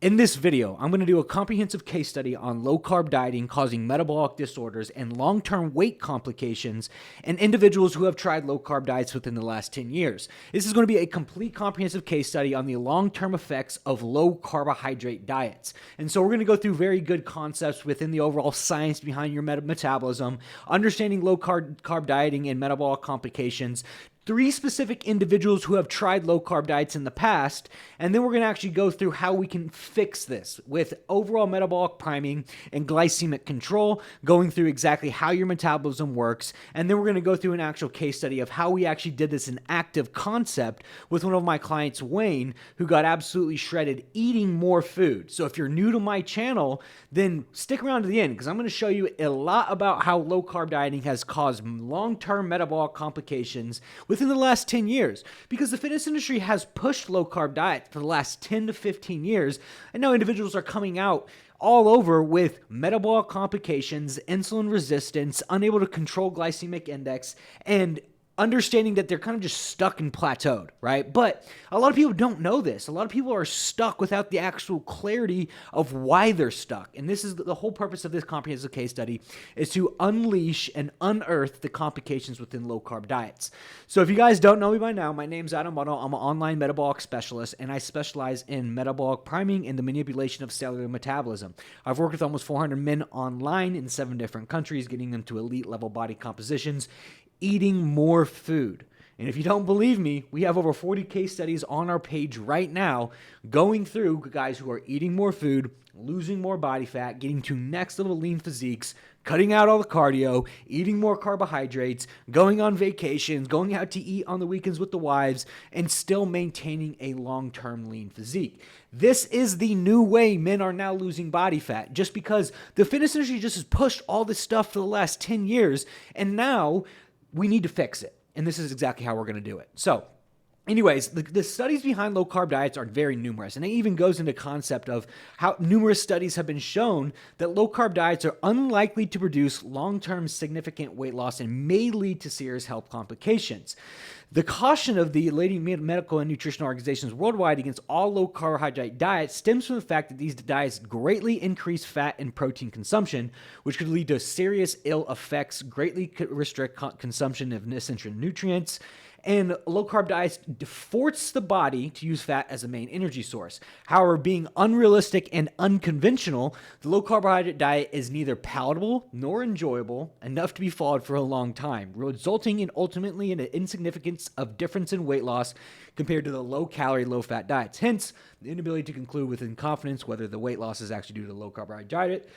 In this video, I'm going to do a comprehensive case study on low-carb dieting causing metabolic disorders and long-term weight complications in individuals who have tried low-carb diets within the last 10 years. This is going to be a complete comprehensive case study on the long-term effects of low-carbohydrate diets. And so we're going to go through very good concepts within the overall science behind your metabolism, understanding low-carb dieting and metabolic complications, 3 specific individuals who have tried low-carb diets in the past, and then we're going to actually go through how we can fix this with overall metabolic priming and glycemic control, going through exactly how your metabolism works, and then we're going to go through an actual case study of how we actually did this in active concept with one of my clients, Wayne, who got absolutely shredded eating more food. So if you're new to my channel, then stick around to the end because I'm going to show you a lot about how low-carb dieting has caused long-term metabolic complications within the last 10 years, because the fitness industry has pushed low-carb diets for the last 10 to 15 years, and now individuals are coming out all over with metabolic complications, insulin resistance, unable to control glycemic index, and understanding that they're kind of just stuck and plateaued, right? But a lot of people don't know this. A lot of people are stuck without the actual clarity of why they're stuck. And this is the whole purpose of this comprehensive case study, is to unleash and unearth the complications within low-carb diets. So if you guys don't know me by now, my name's Adam Buttle. I'm an online metabolic specialist, and I specialize in metabolic priming and the manipulation of cellular metabolism. I've worked with almost 400 men online in 7 different countries, getting them to elite-level body compositions, eating more food. And if you don't believe me, we have over 40 case studies on our page right now going through guys who are eating more food, losing more body fat, getting to next level lean physiques, cutting out all the cardio, eating more carbohydrates, going on vacations, going out to eat on the weekends with the wives, and still maintaining a long-term lean physique. This is the new way men are now losing body fat, just because the fitness industry just has pushed all this stuff for the last 10 years, and now we need to fix it. And this is exactly how we're going to do it. So anyways, the studies behind low-carb diets are very numerous, and it even goes into concept of how numerous studies have been shown that low-carb diets are unlikely to produce long-term significant weight loss and may lead to serious health complications. The caution of the leading medical and nutritional organizations worldwide against all low-carbohydrate diets stems from the fact that these diets greatly increase fat and protein consumption, which could lead to serious ill effects, greatly restrict consumption of essential nutrients, and low-carb diets force the body to use fat as a main energy source. However, being unrealistic and unconventional, the low-carbohydrate diet is neither palatable nor enjoyable enough to be followed for a long time, resulting in ultimately in an insignificance of difference in weight loss compared to the low-calorie, low-fat diets. Hence, the inability to conclude with confidence whether the weight loss is actually due to the low-carbohydrate diet.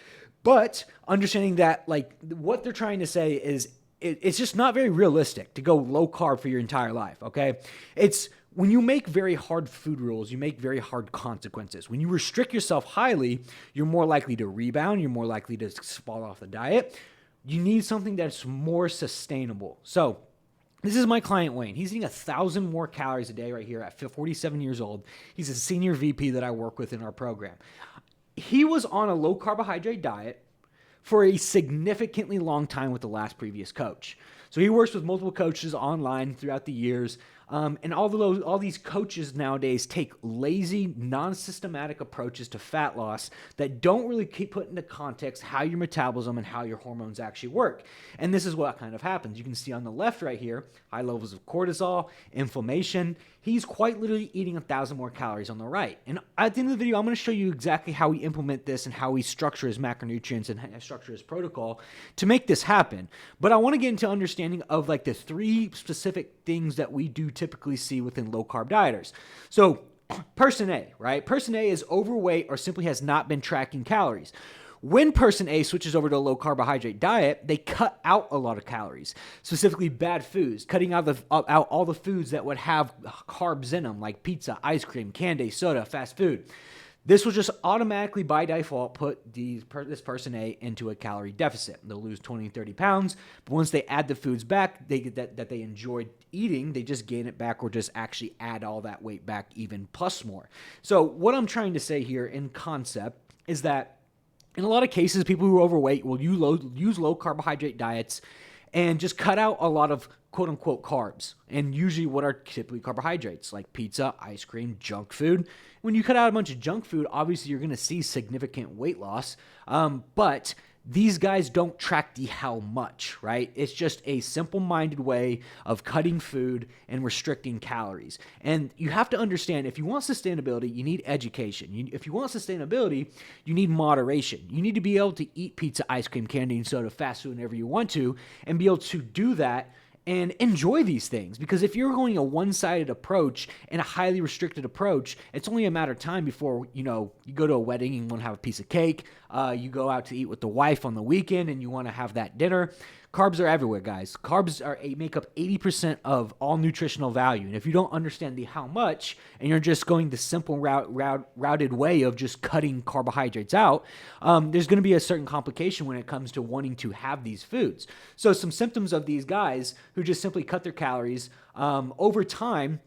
But understanding that, what they're trying to say is it's just not very realistic to go low carb for your entire life, okay? It's when you make very hard food rules, you make very hard consequences. When you restrict yourself highly, you're more likely to rebound, you're more likely to fall off the diet. You need something that's more sustainable. So this is my client, Wayne. He's eating 1,000 more calories a day right here at 47 years old. He's a senior VP that I work with in our program. He was on a low carbohydrate diet for a significantly long time with the last previous coach. So he works with multiple coaches online throughout the years. And all these coaches nowadays take lazy, non-systematic approaches to fat loss that don't really put into context how your metabolism and how your hormones actually work. And this is what kind of happens. You can see on the left right here, high levels of cortisol, inflammation. He's quite literally eating 1,000 more calories on the right. And at the end of the video, I'm going to show you exactly how we implement this and how we structure his macronutrients and structure his protocol to make this happen. But I want to get into understanding of the 3 specific things that we do typically see within low-carb dieters. So person A, right? Person A is overweight or simply has not been tracking calories. When person A switches over to a low-carbohydrate diet, they cut out a lot of calories, specifically bad foods, cutting out all the foods that would have carbs in them, like pizza, ice cream, candy, soda, fast food. This will just automatically, by default, put this person A into a calorie deficit. They'll lose 20 and 30 pounds, but once they add the foods back that they enjoyed eating, they just gain it back or just actually add all that weight back even plus more. So what I'm trying to say here in concept is that in a lot of cases, people who are overweight will use low carbohydrate diets and just cut out a lot of quote unquote carbs, and usually what are typically carbohydrates like pizza, ice cream, junk food. When you cut out a bunch of junk food, obviously you're going to see significant weight loss, but these guys don't track the how much, right? It's just a simple-minded way of cutting food and restricting calories. And you have to understand, if you want sustainability, you need education. If you want sustainability, you need moderation. You need to be able to eat pizza, ice cream, candy, and soda, fast food, whenever you want to, and be able to do that and enjoy these things. Because if you're going a one-sided approach and a highly restricted approach, it's only a matter of time before, you go to a wedding and you want to have a piece of cake. You go out to eat with the wife on the weekend and you want to have that dinner. Carbs are everywhere, guys. Carbs make up 80% of all nutritional value. And if you don't understand the how much, and you're just going the simple routed way of just cutting carbohydrates out, there's going to be a certain complication when it comes to wanting to have these foods. So some symptoms of these guys who just simply cut their calories, over time,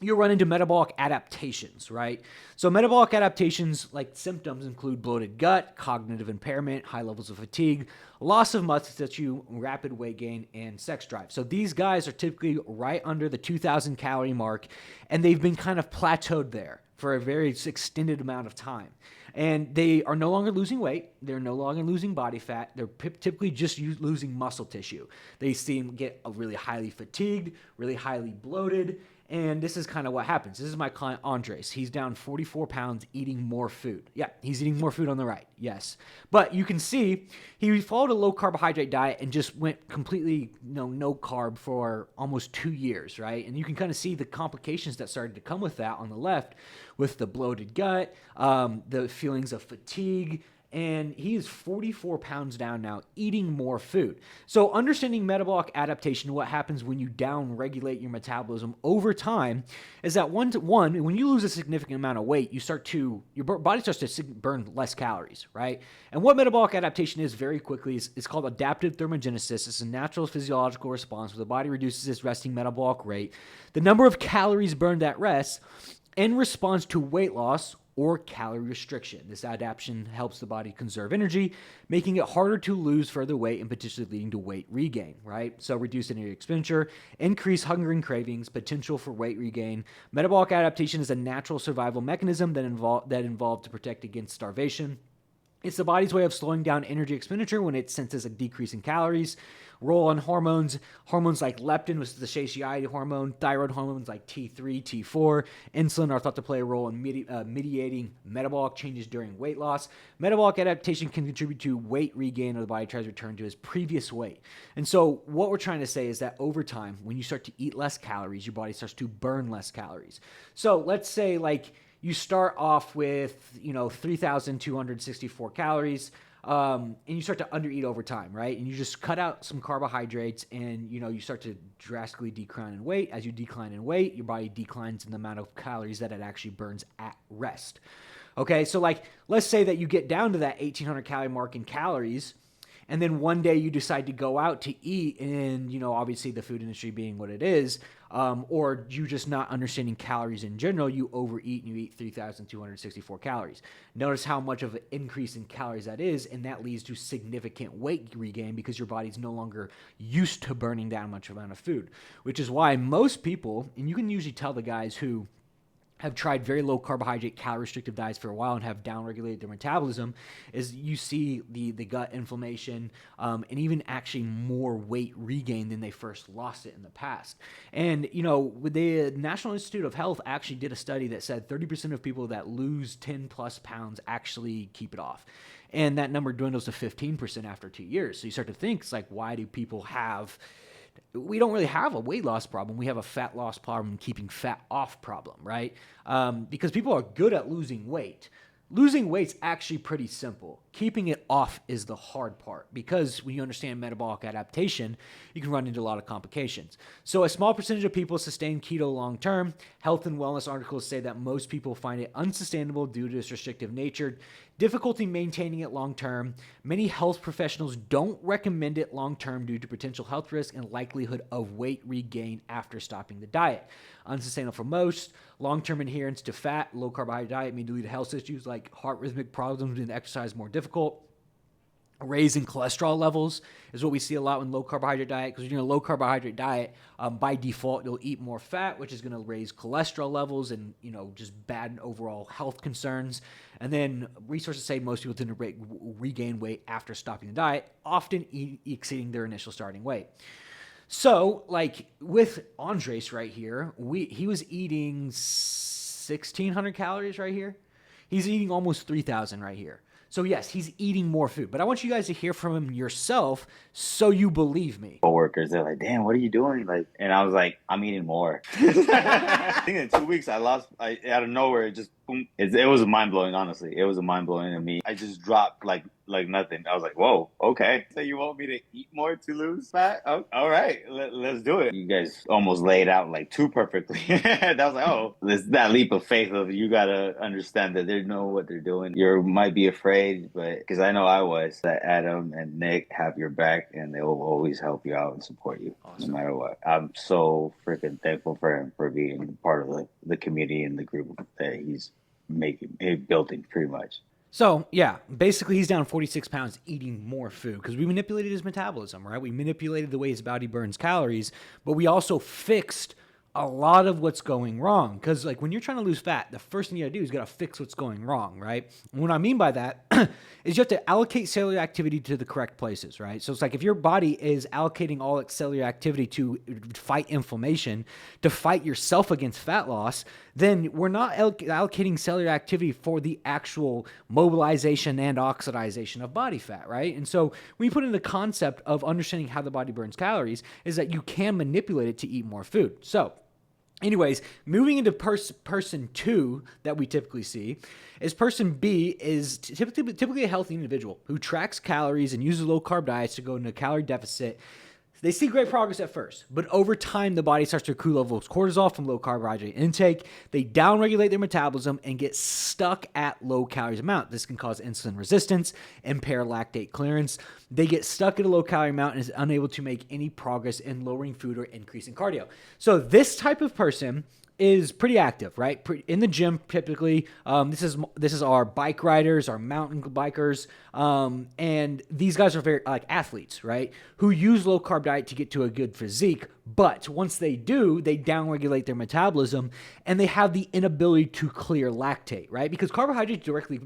you'll run into metabolic adaptations, right? So metabolic adaptations, like symptoms, include bloated gut, cognitive impairment, high levels of fatigue, loss of muscle tissue, rapid weight gain, and sex drive. So these guys are typically right under the 2,000 calorie mark, and they've been kind of plateaued there for a very extended amount of time. And they are no longer losing weight. They're no longer losing body fat. They're typically just losing muscle tissue. They seem to get really highly fatigued, really highly bloated. And this is kind of what happens. This is my client, Andres. He's down 44 pounds eating more food. Yeah, he's eating more food on the right. Yes. But you can see he followed a low carbohydrate diet and just went completely no carb for almost 2 years, right? And you can kind of see the complications that started to come with that on the left, with the bloated gut, the feelings of fatigue. And he is 44 pounds down now, eating more food. So understanding metabolic adaptation, what happens when you down-regulate your metabolism over time, is that one, when you lose a significant amount of weight, your body starts to burn less calories, right? And what metabolic adaptation is, very quickly, is called adaptive thermogenesis. It's a natural physiological response where the body reduces its resting metabolic rate, the number of calories burned at rest, in response to weight loss or calorie restriction. This adaptation helps the body conserve energy, making it harder to lose further weight and potentially leading to weight regain, right? So reduced energy expenditure, increased hunger and cravings, potential for weight regain. Metabolic adaptation is a natural survival mechanism that involved to protect against starvation. It's the body's way of slowing down energy expenditure when it senses a decrease in calories. Role on hormones like leptin, which is the satiety hormone, thyroid hormones like T3, T4, insulin are thought to play a role in mediating metabolic changes during weight loss. Metabolic adaptation can contribute to weight regain, or the body tries to return to its previous weight. And so what we're trying to say is that over time, when you start to eat less calories, your body starts to burn less calories. So let's say you start off with 3,264 calories, and you start to undereat over time, right? And you just cut out some carbohydrates, and you start to drastically decline in weight. As you decline in weight, your body declines in the amount of calories that it actually burns at rest. Okay, so let's say that you get down to that 1,800 calorie mark in calories, and then one day you decide to go out to eat, and obviously the food industry being what it is, or you just not understanding calories in general, you overeat and you eat 3,264 calories. Notice how much of an increase in calories that is, and that leads to significant weight regain because your body's no longer used to burning that much amount of food, which is why most people, and you can usually tell the guys who have tried very low carbohydrate, calorie restrictive diets for a while and have downregulated their metabolism, is you see the gut inflammation, and even actually more weight regain than they first lost it in the past. And the National Institute of Health actually did a study that said 30% of people that lose 10 plus pounds actually keep it off. And that number dwindles to 15% after 2 years. So you start to think, it's why do people we don't really have a weight loss problem. We have a fat loss problem, keeping fat off problem, right? Because people are good at losing weight. Losing weight's actually pretty simple. Keeping it off is the hard part, because when you understand metabolic adaptation, you can run into a lot of complications. So a small percentage of people sustain keto long term. Health and wellness articles say that most people find it unsustainable due to its restrictive nature, difficulty maintaining it long term. Many health professionals don't recommend it long term due to potential health risk and likelihood of weight regain after stopping the diet. Unsustainable for most. Long-term adherence to fat, low carbohydrate diet may lead to health issues like heart rhythmic problems and exercise more difficult. raise in cholesterol levels is what we see a lot in low carbohydrate diet, because when you're in a low carbohydrate diet, by default, you'll eat more fat, which is going to raise cholesterol levels and, just bad overall health concerns. And then resources say most people tend to regain weight after stopping the diet, often exceeding their initial starting weight. So, like with Andres right here, he was eating 1,600 calories right here. He's eating almost 3,000 right here. So yes, he's eating more food, but I want you guys to hear from him yourself so you believe me. Coworkers, they're like, "Damn, what are you doing?" And I was like, "I'm eating more." I think in 2 weeks, out of nowhere, it just boom. It was mind blowing. Honestly, it was a mind blowing to me. I just dropped like nothing. I was like, "Whoa, okay." So you want me to eat more to lose fat? Oh, all right, let's do it. You guys almost laid out like too perfectly. That was like, oh, this that leap of faith of you gotta understand that they know what they're doing. You might be afraid, but because I know I was, that Adam and Nick have your back and they will always help you out and support you. Awesome. No matter what. I'm so freaking thankful for him for being part of the community and the group that he's building pretty much. So, yeah, basically he's down 46 pounds eating more food because we manipulated his metabolism, right? We manipulated the way his body burns calories, but we also fixed a lot of what's going wrong. Because, like, when you're trying to lose fat, the first thing you gotta do is you gotta fix what's going wrong, right? And what I mean by that is you have to allocate cellular activity to the correct places, right? So it's like if your body is allocating all its cellular activity to fight inflammation, to fight yourself against fat loss, then we're not allocating cellular activity for the actual mobilization and oxidization of body fat, right? And so when you put in the concept of understanding how the body burns calories is that you can manipulate it to eat more food. So anyways, moving into person 2 that we typically see is person B is typically a healthy individual who tracks calories and uses low-carb diets to go into a calorie deficit. They see great progress at first, but over time, the body starts to accrue levels of cortisol from low carbohydrate intake. They downregulate their metabolism and get stuck at low calories amount. This can cause insulin resistance, impair lactate clearance. They get stuck at a low calorie amount and is unable to make any progress in lowering food or increasing cardio. So this type of person is pretty active, right? In the gym, typically. This is our bike riders, our mountain bikers, and these guys are very like athletes, right? Who use low carb diet to get to a good physique, but once they do, they downregulate their metabolism and they have the inability to clear lactate, right? Because carbohydrates directly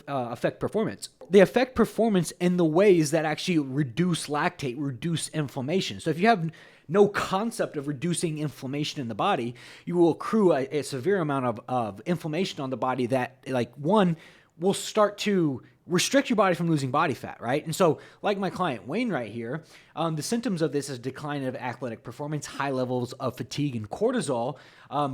affect performance. They affect performance in the ways that actually reduce lactate, reduce inflammation. So if you have no concept of reducing inflammation in the body, you will accrue a severe amount of inflammation on the body that, like, one, will start to restrict your body from losing body fat, right? And so, like my client Wayne right here, the symptoms of this is decline of athletic performance, high levels of fatigue and cortisol,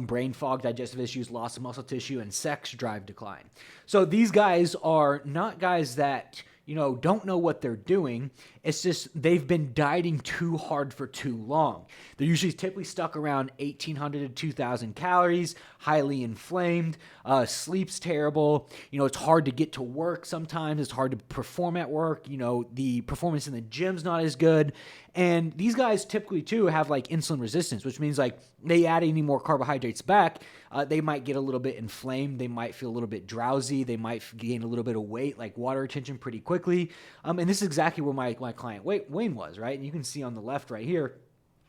brain fog, digestive issues, loss of muscle tissue, and sex drive decline. So these guys are not guys that don't know what they're doing. It's just they've been dieting too hard for too long. They're usually typically stuck around 1,800 to 2,000 calories, highly inflamed, sleep's terrible. It's hard to get to work sometimes. It's hard to perform at work. The performance in the gym's not as good. And these guys typically, too, have like insulin resistance, which means like they add any more carbohydrates back, they might get a little bit inflamed. They might feel a little bit drowsy. They might gain a little bit of weight, like water retention, pretty quickly. And this is exactly where my client Wayne was, right? And you can see on the left right here,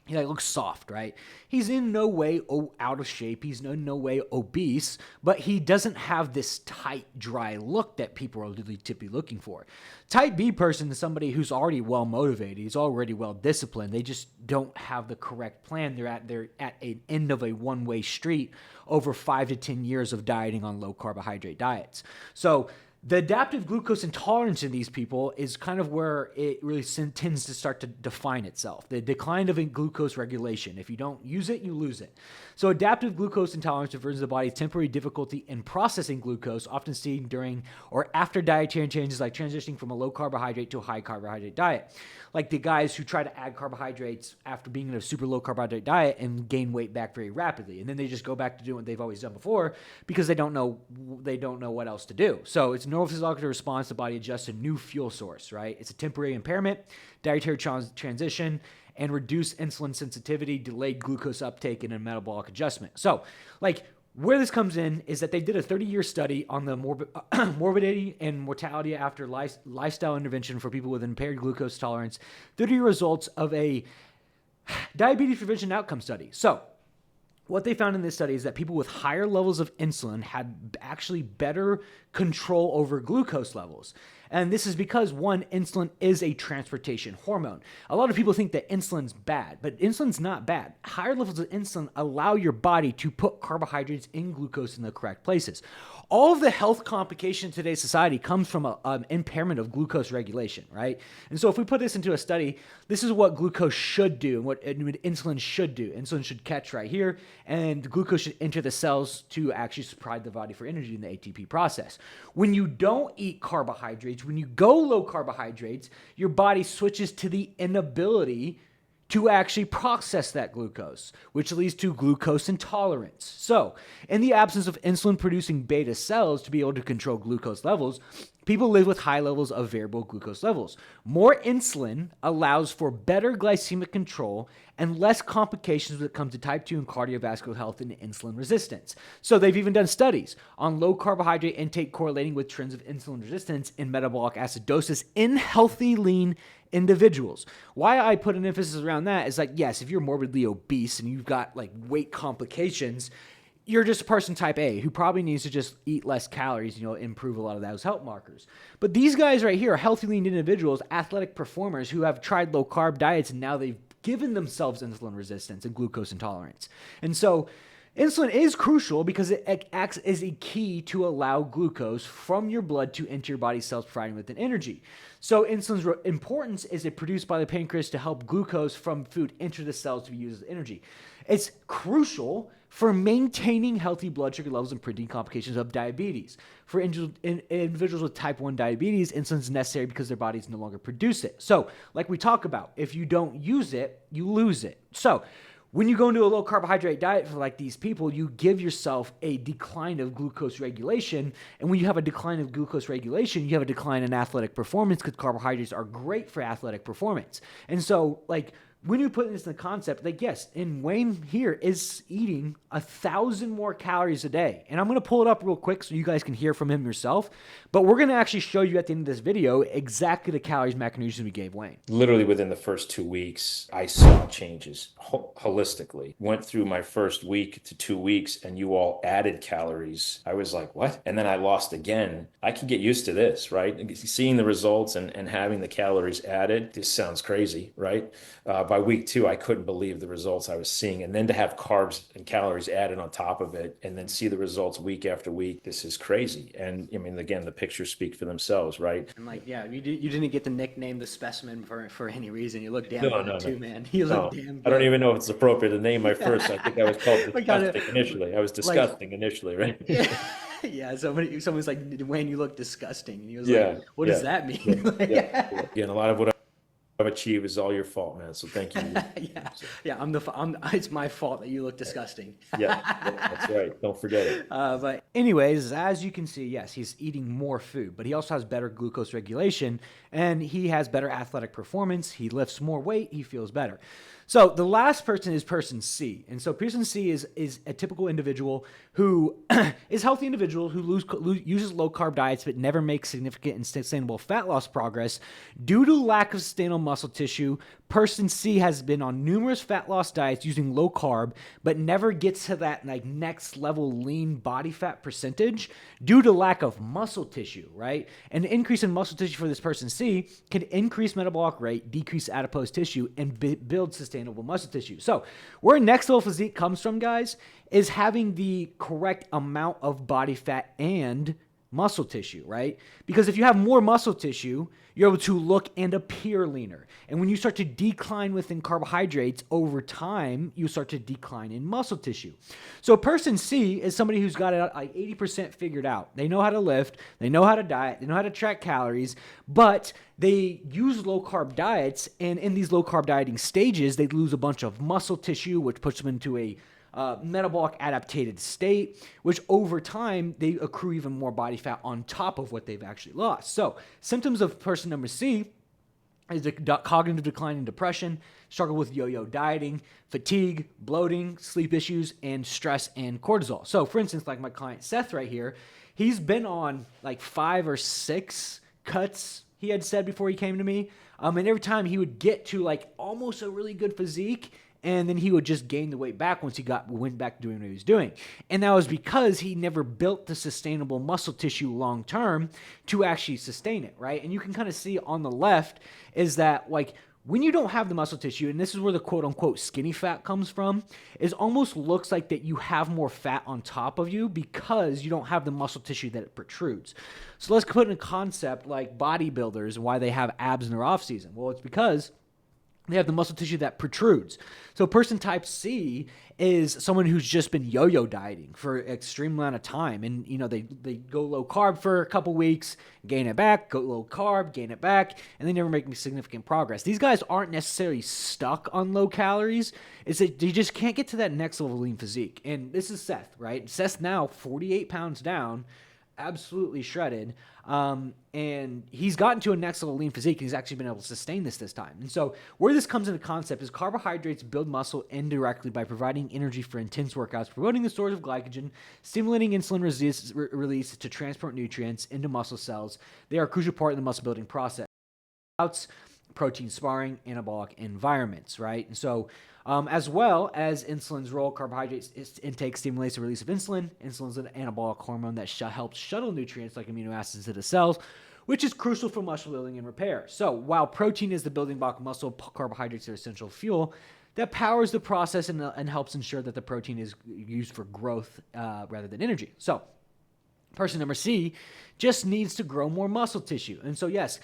he looks soft, right? He's in no way out of shape. He's in no way obese, but he doesn't have this tight, dry look that people are typically looking for. Type B person is somebody who's already well motivated. He's already well disciplined. They just don't have the correct plan. They're at an end of a one-way street over 5 to 10 years of dieting on low carbohydrate diets. So the adaptive glucose intolerance in these people is kind of where it really tends to start to define itself. The decline of glucose regulation. If you don't use it, you lose it. So adaptive glucose intolerance refers to the body's temporary difficulty in processing glucose, often seen during or after dietary changes like transitioning from a low carbohydrate to a high carbohydrate diet. Like the guys who try to add carbohydrates after being in a super low carbohydrate diet and gain weight back very rapidly. And then they just go back to doing what they've always done before because they don't know what else to do. So it's neurophysiological response, the body adjusts a new fuel source, right? It's a temporary impairment, dietary transition, and reduced insulin sensitivity, delayed glucose uptake, and a metabolic adjustment. So, like, Where this comes in is that they did a 30-year study on the morbidity and mortality after lifestyle intervention for people with impaired glucose tolerance, 30-year results of a diabetes prevention outcome study. So what they found in this study is that people with higher levels of insulin had actually better control over glucose levels. And this is because, one, insulin is a transportation hormone. A lot of people think that insulin's bad, but insulin's not bad. Higher levels of insulin allow your body to put carbohydrates and glucose in the correct places. All of the health complication in today's society comes from an impairment of glucose regulation, right? And so if we put this into a study, this is what glucose should do and what insulin should do. Insulin should catch right here, and glucose should enter the cells to actually supply the body for energy in the ATP process. When you don't eat carbohydrates, when you go low carbohydrates, your body switches to the inability to actually process that glucose, which leads to glucose intolerance. So, in the absence of insulin-producing beta cells to be able to control glucose levels, people live with high levels of variable glucose levels. More insulin allows for better glycemic control and less complications when it comes to type 2 and cardiovascular health and insulin resistance. So they've even done studies on low carbohydrate intake correlating with trends of insulin resistance and metabolic acidosis in healthy, lean individuals. Why I put an emphasis around that is like, yes, if you're morbidly obese and you've got like weight complications, you're just a person type A who probably needs to just eat less calories, improve a lot of those health markers. But these guys right here are healthy, lean individuals, athletic performers who have tried low carb diets and now they've given themselves insulin resistance and glucose intolerance. And so insulin is crucial because it acts as a key to allow glucose from your blood to enter your body's cells, providing with an energy. So insulin's importance is it produced by the pancreas to help glucose from food enter the cells to be used as energy. It's crucial for maintaining healthy blood sugar levels and preventing complications of diabetes. For individuals with type 1 diabetes, insulin is necessary because their bodies no longer produce it. So, like we talk about, if you don't use it, you lose it. So, when you go into a low carbohydrate diet for like these people, you give yourself a decline of glucose regulation. And when you have a decline of glucose regulation, you have a decline in athletic performance because carbohydrates are great for athletic performance. And so, like, when you put this in the concept, like, yes, and Wayne here is eating 1,000 more calories a day. And I'm going to pull it up real quick so you guys can hear from him yourself. But we're going to actually show you at the end of this video exactly the calories macronutrients we gave Wayne. Literally within the first 2 weeks, I saw changes holistically. Went through my first week to 2 weeks and you all added calories. I was like, what? And then I lost again. I can get used to this, right? Seeing the results and having the calories added, this sounds crazy, right? By week 2, I couldn't believe the results I was seeing. And then to have carbs and calories added on top of it and then see the results week after week, this is crazy. And I mean, again, the pictures speak for themselves, right? And like, yeah, you didn't get the nickname the specimen for any reason. You look damn good too, man. You look damn good. I don't even know if it's appropriate to name my first. I think I was called disgusting initially. I was disgusting initially, right? Yeah, someone's like, Wayne, you look disgusting. And he was like, what does that mean? And a lot of what I've achieved is all your fault, man. So thank you. It's my fault that you look disgusting. That's right. Don't forget it. But anyways, as you can see, yes, he's eating more food, but he also has better glucose regulation and he has better athletic performance. He lifts more weight. He feels better. So the last person is person C. And so person C is a typical individual who is a healthy individual who uses low-carb diets but never makes significant and sustainable fat loss progress due to lack of sustainable muscle tissue. Person C has been on numerous fat loss diets using low-carb but never gets to that like next level lean body fat percentage due to lack of muscle tissue, right? An increase in muscle tissue for this person C can increase metabolic rate, decrease adipose tissue, and build sustainable muscle tissue. So where next level physique comes from, guys, is having the correct amount of body fat and muscle tissue, right? Because if you have more muscle tissue, you're able to look and appear leaner. And when you start to decline within carbohydrates over time, you start to decline in muscle tissue. So person C is somebody who's got it like 80% figured out. They know how to lift, they know how to diet, they know how to track calories, but they use low-carb diets, and in these low-carb dieting stages, they lose a bunch of muscle tissue, which puts them into a metabolic adaptated state, which over time, they accrue even more body fat on top of what they've actually lost. So symptoms of person number C is the cognitive decline and depression, struggle with yo-yo dieting, fatigue, bloating, sleep issues, and stress and cortisol. So for instance, like my client Seth right here, he's been on like 5 or 6 cuts, he had said before he came to me. And every time he would get to like almost a really good physique, and then he would just gain the weight back once he went back to doing what he was doing. And that was because he never built the sustainable muscle tissue long term to actually sustain it, right? And you can kind of see on the left is that like when you don't have the muscle tissue, and this is where the quote unquote skinny fat comes from, it almost looks like that you have more fat on top of you because you don't have the muscle tissue that it protrudes. So let's put in a concept like bodybuilders and why they have abs in their off season. Well, it's because they have the muscle tissue that protrudes. So person type C is someone who's just been yo-yo dieting for an extreme amount of time. And, you know, they go low carb for a couple weeks, gain it back, go low carb, gain it back, and they never make significant progress. These guys aren't necessarily stuck on low calories. It's that they just can't get to that next level of lean physique. And this is Seth, right? Seth's now 48 pounds down, absolutely shredded. And he's gotten to a next level lean physique, and he's actually been able to sustain this time. And so where this comes into concept is carbohydrates build muscle indirectly by providing energy for intense workouts, promoting the storage of glycogen, stimulating insulin release to transport nutrients into muscle cells. They are a crucial part of the muscle building process. Protein sparring, anabolic environments, right? And so as well as insulin's role, carbohydrates intake stimulates the release of insulin. Insulin is an anabolic hormone that helps shuttle nutrients like amino acids to the cells, which is crucial for muscle building and repair. So while protein is the building block of muscle, carbohydrates are essential fuel that powers the process and helps ensure that the protein is used for growth rather than energy. So person number C just needs to grow more muscle tissue. And so yes,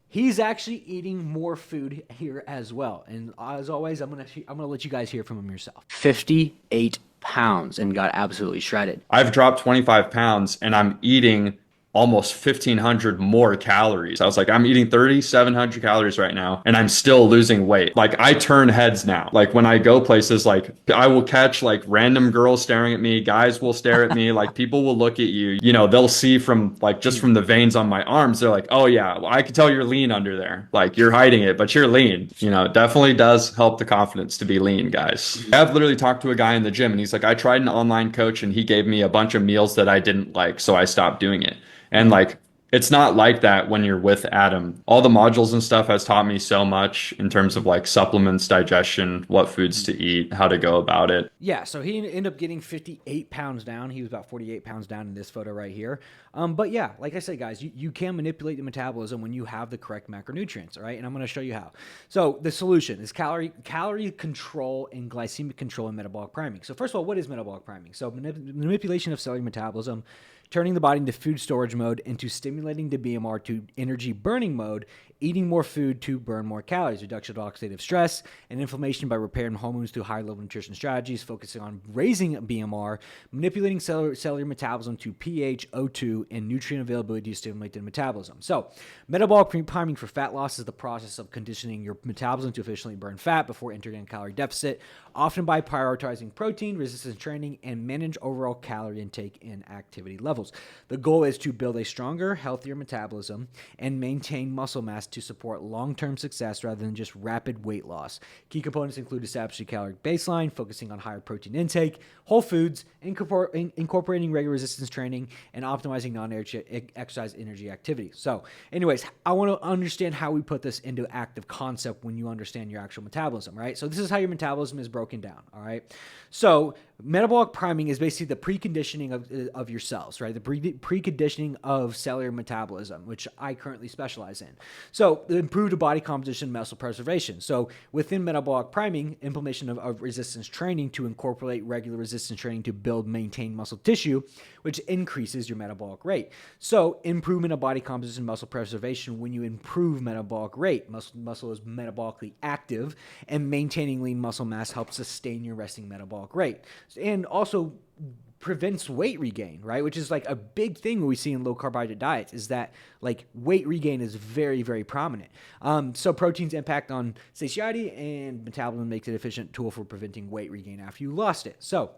he's actually eating more food here as well. And as always, I'm gonna let you guys hear from him yourself. 58 pounds and got absolutely shredded. I've dropped 25 pounds and I'm eating almost 1,500 more calories. I was like, I'm eating 3,700 calories right now and I'm still losing weight. Like I turn heads now. Like when I go places, like I will catch like random girls staring at me, guys will stare at me, like people will look at you, you know, they'll see from like just from the veins on my arms. They're like, oh yeah, well, I can tell you're lean under there. Like you're hiding it, but you're lean. You know, it definitely does help the confidence to be lean, guys. I've literally talked to a guy in the gym and he's like, I tried an online coach and he gave me a bunch of meals that I didn't like, so I stopped doing it. And like, it's not like that when you're with Adam. All the modules and stuff has taught me so much in terms of like supplements, digestion, what foods to eat, how to go about it. Yeah, so he ended up getting 58 pounds down. He was about 48 pounds down in this photo right here. But yeah, like I said, guys, you can manipulate the metabolism when you have the correct macronutrients, all right? And I'm going to show you how. So the solution is calorie control and glycemic control and metabolic priming. So first of all, what is metabolic priming? So manipulation of cellular metabolism, turning the body into food storage mode, into stimulating the BMR to energy burning mode, eating more food to burn more calories, reduction of oxidative stress and inflammation by repairing hormones through higher level nutrition strategies, focusing on raising BMR, manipulating cellular metabolism to pH, O2, and nutrient availability to stimulate the metabolism. So metabolic priming for fat loss is the process of conditioning your metabolism to efficiently burn fat before entering a calorie deficit, often by prioritizing protein, resistance training, and manage overall calorie intake and activity levels. The goal is to build a stronger, healthier metabolism and maintain muscle mass to support long-term success rather than just rapid weight loss. Key components include establishing a caloric baseline, focusing on higher protein intake, whole foods, incorporating regular resistance training, and optimizing non-exercise energy activity. So anyways, I want to understand how we put this into active concept when you understand your actual metabolism, right? So this is how your metabolism is broken down, all right? So metabolic priming is basically the preconditioning of your cells, right? The preconditioning of cellular metabolism, which I currently specialize in. So the improved body composition, muscle preservation. So within metabolic priming, implementation of resistance training to incorporate regular resistance training to build, maintain muscle tissue, which increases your metabolic rate. So improvement of body composition, muscle preservation. When you improve metabolic rate, muscle is metabolically active, and maintaining lean muscle mass helps sustain your resting metabolic rate. And also prevents weight regain, right? Which is like a big thing we see in low carbohydrate diets is that like weight regain is very, very prominent. So protein's impact on satiety and metabolism makes it an efficient tool for preventing weight regain after you lost it. So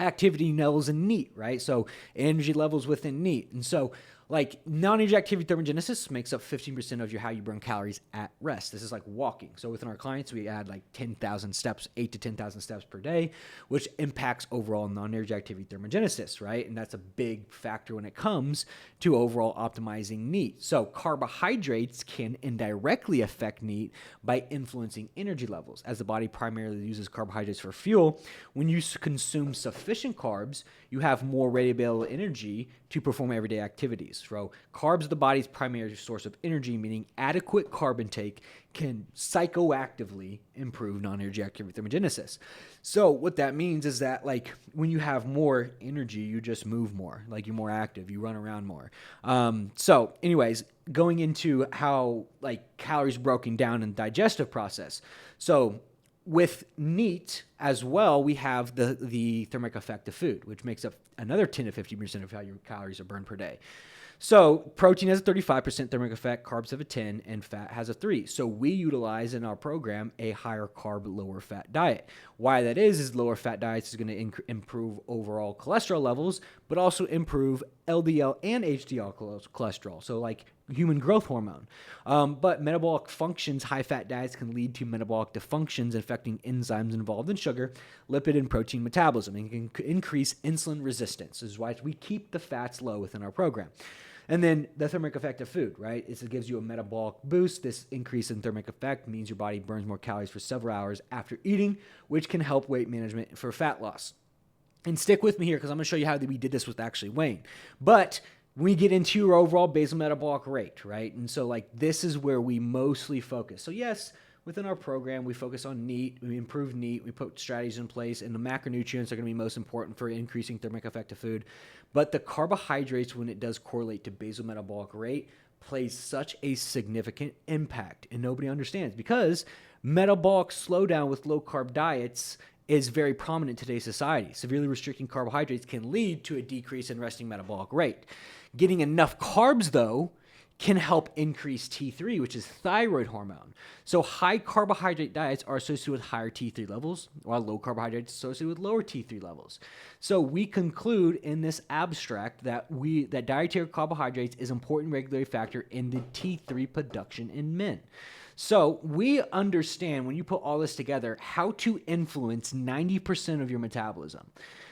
activity levels in NEAT, right? So energy levels within NEAT. And so like non-energy activity thermogenesis makes up 15% of how you burn calories at rest. This is like walking. So within our clients, we add like 10,000 steps, 8 to 10,000 steps per day, which impacts overall non-energy activity thermogenesis, right? And that's a big factor when it comes to overall optimizing NEAT. So carbohydrates can indirectly affect NEAT by influencing energy levels. As the body primarily uses carbohydrates for fuel, when you consume sufficient carbs, you have more ready available energy to perform everyday activities. So carbs are the body's primary source of energy, meaning adequate carb intake can psychoactively improve non-energy activity thermogenesis. So what that means is that like when you have more energy, you just move more, like you're more active, you run around more. So anyways, going into how like calories broken down in the digestive process. So with NEAT as well, we have the thermic effect of food, which makes up another 10 to 50% of how your calories are burned per day. So protein has a 35% thermic effect, carbs have a 10, and fat has a 3. So we utilize in our program a higher carb, lower fat diet. Why that is lower fat diets is going to improve overall cholesterol levels, but also improve LDL and HDL cholesterol. So like human growth hormone. But metabolic functions, high fat diets can lead to metabolic dysfunctions affecting enzymes involved in sugar, lipid, and protein metabolism, and can increase insulin resistance. This is why we keep the fats low within our program. And then the thermic effect of food, right? It gives you a metabolic boost. This increase in thermic effect means your body burns more calories for several hours after eating, which can help weight management for fat loss. And stick with me here because I'm going to show you how we did this with actually weighing. But we get into your overall basal metabolic rate, right? And so like this is where we mostly focus. So yes, within our program, we focus on NEAT, we improve NEAT, we put strategies in place, and the macronutrients are going to be most important for increasing thermic effect of food. But the carbohydrates, when it does correlate to basal metabolic rate, plays such a significant impact, and nobody understands because metabolic slowdown with low-carb diets is very prominent in today's society. Severely restricting carbohydrates can lead to a decrease in resting metabolic rate. Getting enough carbs, though, can help increase T3, which is thyroid hormone. So high carbohydrate diets are associated with higher T3 levels, while low carbohydrates associated with lower T3 levels. So we conclude in this abstract that dietary carbohydrates is an important regulatory factor in the T3 production in men. So we understand when you put all this together how to influence 90% of your metabolism.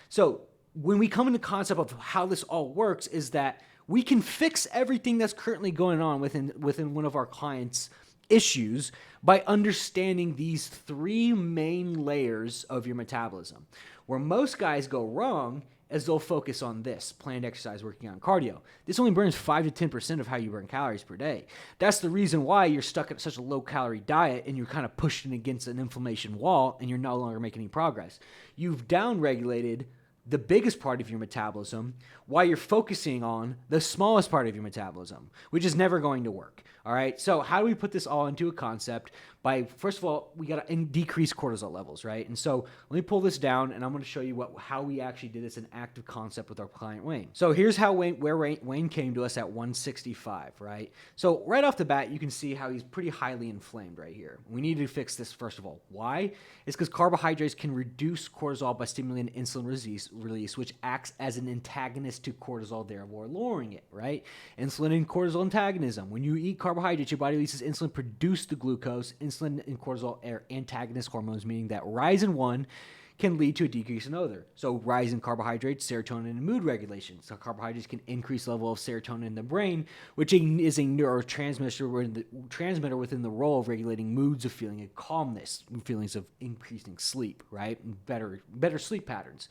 So when we come into the concept of how this all works is that we can fix everything that's currently going on within one of our clients' issues by understanding these three main layers of your metabolism. Where most guys go wrong is they'll focus on this, planned exercise, working on cardio. This only burns 5 to 10% of how you burn calories per day. That's the reason why you're stuck at such a low-calorie diet and you're kind of pushing against an inflammation wall and you're no longer making any progress. You've down-regulated the biggest part of your metabolism while you're focusing on the smallest part of your metabolism, which is never going to work. All right. So how do we put this all into a concept? By, first of all, we got to decrease cortisol levels, right? And so let me pull this down and I'm going to show you how we actually did this in active concept with our client Wayne. So here's how Wayne came to us at 165, right? So right off the bat, you can see how he's pretty highly inflamed right here. We need to fix this first of all. Why? It's because carbohydrates can reduce cortisol by stimulating insulin release, which acts as an antagonist to cortisol, therefore lowering it, right? Insulin and cortisol antagonism. When you eat carbohydrates, your body releases insulin, produce the glucose. Insulin and cortisol are antagonist hormones, meaning that rise in one can lead to a decrease in other. So rise in carbohydrates, serotonin, and mood regulation. So carbohydrates can increase level of serotonin in the brain, which is a neurotransmitter within the role of regulating moods of feeling of calmness, feelings of increasing sleep, right? And better sleep patterns.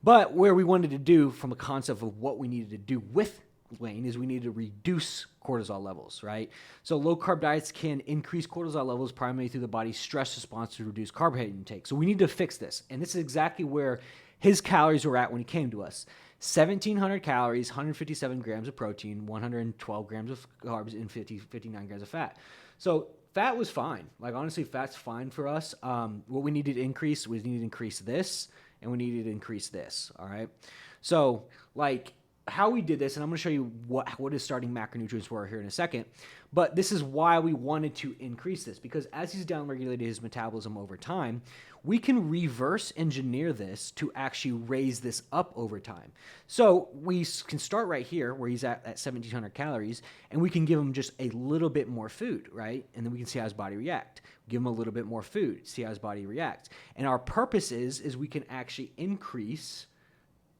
But where we wanted to do from a concept of what we needed to do with Wayne is we need to reduce cortisol levels, right? So low-carb diets can increase cortisol levels primarily through the body's stress response to reduce carbohydrate intake. So we need to fix this. And this is exactly where his calories were at when he came to us. 1,700 calories, 157 grams of protein, 112 grams of carbs, and 59 grams of fat. So fat was fine. Like, honestly, fat's fine for us. What we needed to increase this, and we needed to increase this, all right? So, like, how we did this, and I'm going to show you what his starting macronutrients were here in a second, but this is why we wanted to increase this, because as he's downregulated his metabolism over time, we can reverse engineer this to actually raise this up over time. So we can start right here where he's at 1,700 calories, and we can give him just a little bit more food, right? And then we can see how his body reacts. Give him a little bit more food, see how his body reacts. And our purpose is we can actually increase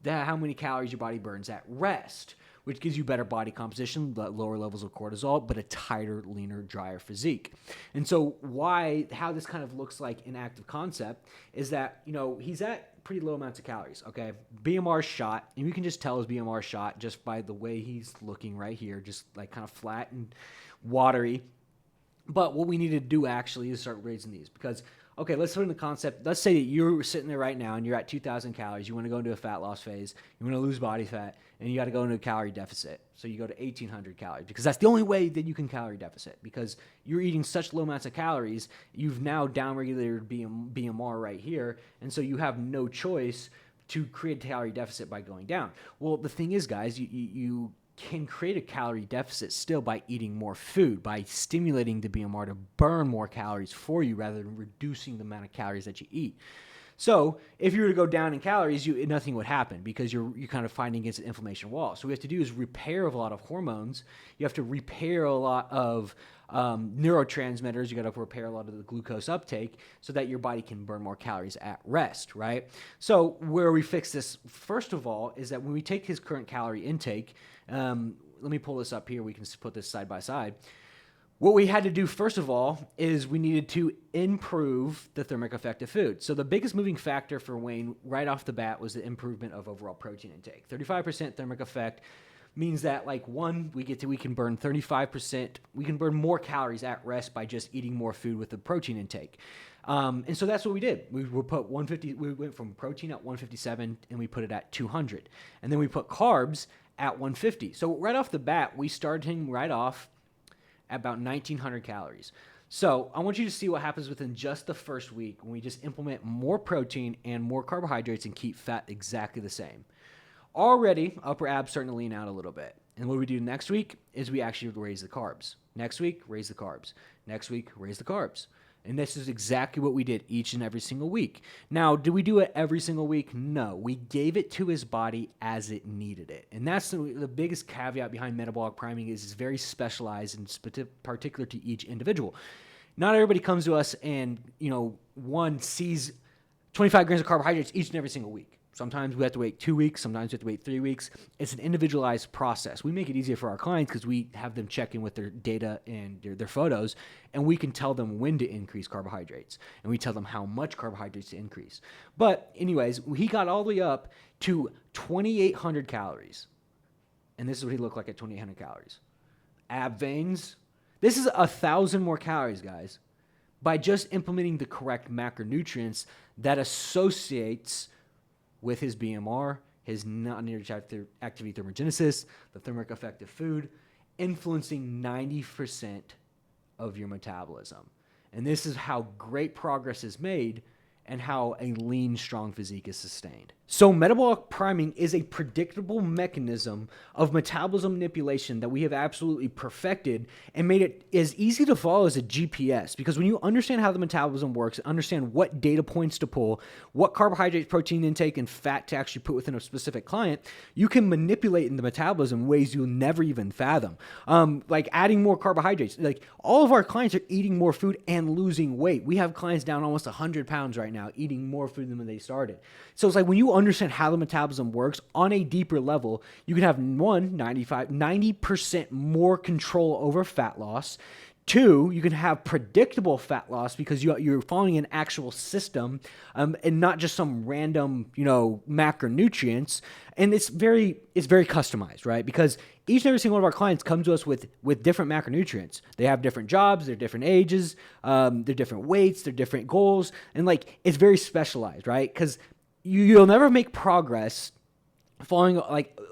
how many calories your body burns at rest, which gives you better body composition, lower levels of cortisol, but a tighter, leaner, drier physique. And so how this kind of looks like in active concept is that, he's at pretty low amounts of calories, okay? BMR shot, and you can just tell his BMR shot just by the way he's looking right here, just like kind of flat and watery. But what we need to do actually is start raising these because, okay, let's put in the concept. Let's say that you're sitting there right now and you're at 2,000 calories. You want to go into a fat loss phase. You want to lose body fat, and you got to go into a calorie deficit. So you go to 1,800 calories because that's the only way that you can calorie deficit because you're eating such low amounts of calories. You've now downregulated BMR right here, and so you have no choice to create a calorie deficit by going down. Well, the thing is, guys, you can create a calorie deficit still by eating more food, by stimulating the BMR to burn more calories for you rather than reducing the amount of calories that you eat. So if you were to go down in calories, nothing would happen because you're kind of fighting against an inflammation wall. So what we have to do is repair a lot of hormones. You have to repair a lot of neurotransmitters. You got to repair a lot of the glucose uptake so that your body can burn more calories at rest, right? So where we fix this, first of all, is that when we take his current calorie intake, let me pull this up here. We can put this side by side. What we had to do, first of all, is we needed to improve the thermic effect of food. So the biggest moving factor for Wayne right off the bat was the improvement of overall protein intake. 35% thermic effect means that, we can burn 35%, we can burn more calories at rest by just eating more food with the protein intake. And so that's what we did. We put 150, we went from protein at 157 and we put it at 200. And then we put carbs at 150. So right off the bat, we started him right off at about 1,900 calories. So I want you to see what happens within just the first week when we just implement more protein and more carbohydrates and keep fat exactly the same. Already, upper abs starting to lean out a little bit. And what we do next week is we actually raise the carbs. Next week, raise the carbs. Next week, raise the carbs. And this is exactly what we did each and every single week. Now, did we do it every single week? No. We gave it to his body as it needed it. And that's the biggest caveat behind metabolic priming is it's very specialized and particular to each individual. Not everybody comes to us and, one sees 25 grams of carbohydrates each and every single week. Sometimes we have to wait 2 weeks. Sometimes we have to wait 3 weeks. It's an individualized process. We make it easier for our clients because we have them check in with their data and their photos, and we can tell them when to increase carbohydrates, and we tell them how much carbohydrates to increase. But anyways, he got all the way up to 2,800 calories, and this is what he looked like at 2,800 calories. Ab veins. This is 1,000 more calories, guys, by just implementing the correct macronutrients that associates with his BMR, his non-energetic activity thermogenesis, the thermic effect of food, influencing 90% of your metabolism. And this is how great progress is made and how a lean, strong physique is sustained. So metabolic priming is a predictable mechanism of metabolism manipulation that we have absolutely perfected and made it as easy to follow as a GPS, because when you understand how the metabolism works, understand what data points to pull, what carbohydrates, protein intake, and fat to actually put within a specific client, you can manipulate in the metabolism in ways you'll never even fathom. Like adding more carbohydrates. Like all of our clients are eating more food and losing weight. We have clients down almost 100 pounds right now, eating more food than when they started. So it's like when you understand how the metabolism works on a deeper level, you can have 90% more control over fat loss. 2, you can have predictable fat loss because you're following an actual system and not just some random, macronutrients. And it's very customized, right? Because each and every single one of our clients come to us with different macronutrients. They have different jobs, they're different ages, they're different weights, they're different goals. And it's very specialized, right? Because you'll never make progress following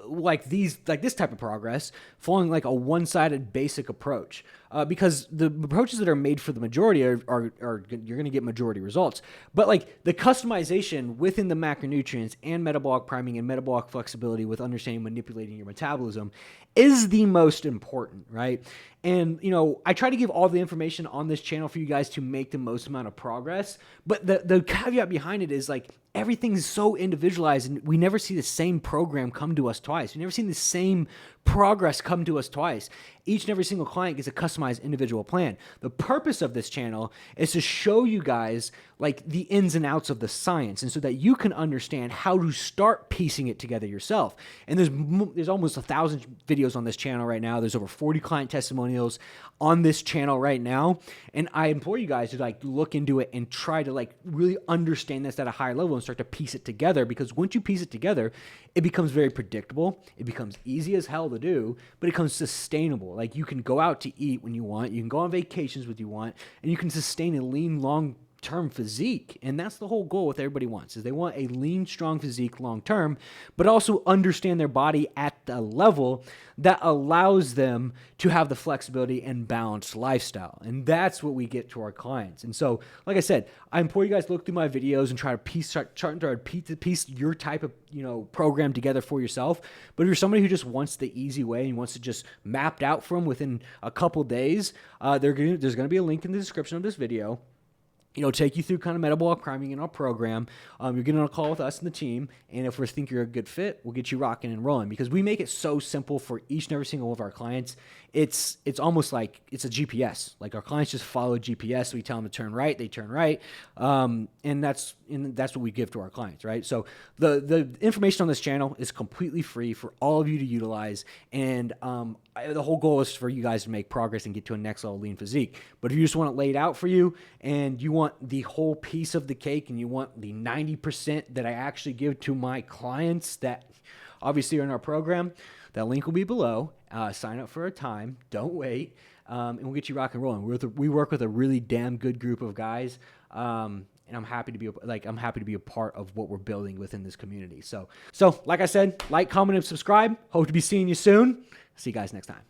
like this type of progress, following like a one-sided basic approach, because the approaches that are made for the majority are you're going to get majority results. But like the customization within the macronutrients and metabolic priming and metabolic flexibility with understanding manipulating your metabolism is the most important, right? And, I try to give all the information on this channel for you guys to make the most amount of progress. But the caveat behind it is like everything's so individualized, and we never see the same program come to us twice. We never seen the same progress come to us twice. Each and every single client gets a customized individual plan. The purpose of this channel is to show you guys like the ins and outs of the science, and so that you can understand how to start piecing it together yourself. And there's almost 1,000 videos on this channel right now. There's over 40 client testimonials on this channel right now. And I implore you guys to like look into it and try to like really understand this at a higher level and start to piece it together, because once you piece it together, it becomes very predictable. It becomes easy as hell to do, but it becomes sustainable. Like you can go out to eat when you want, you can go on vacations when you want, and you can sustain a lean, long-term physique. And that's the whole goal with everybody wants, is they want a lean, strong physique long-term, but also understand their body at the level that allows them to have the flexibility and balanced lifestyle. And that's what we get to our clients. And so, like I said, I implore you guys to look through my videos and try to piece your type of program together for yourself. But if you're somebody who just wants the easy way and wants to just mapped out for them within a couple days, there's going to be a link in the description of this video. Take you through kind of metabolic priming in our program. You're getting on a call with us and the team, and if we think you're a good fit, we'll get you rocking and rolling, because we make it so simple for each and every single one of our clients. It's almost like it's a GPS. Like our clients just follow GPS. We tell them to turn right, they turn right, and that's what we give to our clients, right? So the information on this channel is completely free for all of you to utilize, and the whole goal is for you guys to make progress and get to a next level lean physique. But if you just want it laid out for you, and you want the whole piece of the cake, and you want the 90% that I actually give to my clients that obviously are in our program, that link will be below. Sign up for a time. Don't wait. And we'll get you rock and rolling. We work with a really damn good group of guys. And I'm happy to be a part of what we're building within this community. So like I said, like, comment, and subscribe. Hope to be seeing you soon. See you guys next time.